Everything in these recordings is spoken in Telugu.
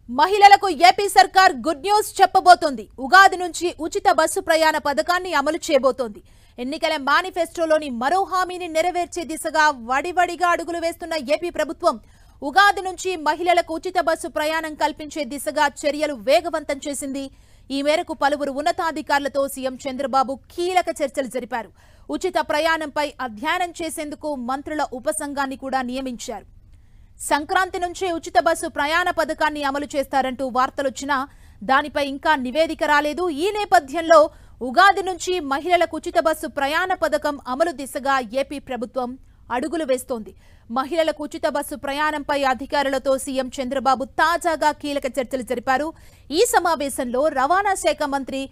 మహిళలకు ఏపీ సర్కార్ గుడ్ న్యూస్ చెప్పబోతోంది. ఉగాది నుంచి ఉచిత బస్సు ప్రయాణ పథకాన్ని అమలు చేయబోతోంది. ఎన్నికల మేనిఫెస్టోలోని మరో హామీని నెరవేర్చే దిశగా వడివడిగా అడుగులు వేస్తున్న ఏపీ ప్రభుత్వం ఉగాది నుంచి మహిళలకు ఉచిత బస్సు ప్రయాణం కల్పించే దిశగా చర్యలు వేగవంతం చేసింది. ఈ మేరకు పలువురు ఉన్నతాధికారులతో సీఎం చంద్రబాబు కీలక చర్చలు జరిపారు. ఉచిత ప్రయాణంపై అధ్యయనం చేసేందుకు మంత్రుల ఉపసంఘాన్ని కూడా నియమించారు. సంక్రాంతి నుంచే ఉచిత బస్సు ప్రయాణ పథకాన్ని అమలు చేస్తారంటూ వార్తలొచ్చినా దానిపై ఇంకా నివేదిక రాలేదు. ఈ నేపథ్యంలో ఉగాది నుంచి మహిళలకు ఉచిత బస్సు ప్రయాణ పథకం అమలు దిశగా ఏపీ ప్రభుత్వం అడుగులు వేస్తోంది. మహిళలకు ఉచిత బస్సు ప్రయాణంపై అధికారులతో సీఎం చంద్రబాబు తాజాగా కీలక చర్చలు జరిపారు. ఈ సమావేశంలో రవాణా శాఖ మంత్రి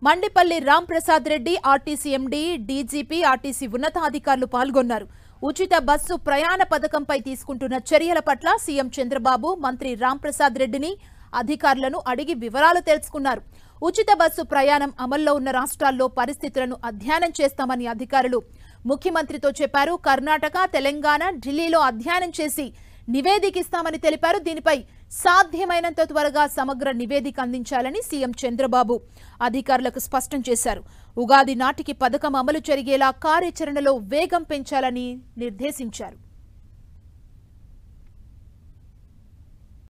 Mandipalli Ramprasad Reddy, RTC MD, DGP, RTC ఉన్నతాధికారులు పాల్గొన్నారు. ఉచిత బస్సు ప్రయాణ పథకంపై తీసుకుంటున్న చర్యల పట్ల సీఎం చంద్రబాబు మంత్రి రాంప్రసాద్ రెడ్డిని, అధికారులను అడిగి వివరాలు తెలుసుకున్నారు. ఉచిత బస్సు ప్రయాణం అమల్లో ఉన్న రాష్ట్రాల్లో పరిస్థితులను అధ్యయనం చేస్తామని అధికారులు ముఖ్యమంత్రితో చెప్పారు. కర్ణాటక, తెలంగాణ, ఢిల్లీలో అధ్యయనం చేసి నివేదిక ఇస్తామని తెలిపారు. దీనిపై సాధ్యమైనంత త్వరగా సమగ్ర నివేదిక అందించాలని సీఎం చంద్రబాబు అధికారులకు స్పష్టం చేశారు. ఉగాది నాటికి పథకం అమలు జరిగేలా కార్యాచరణలో వేగం పెంచాలని నిర్దేశించారు.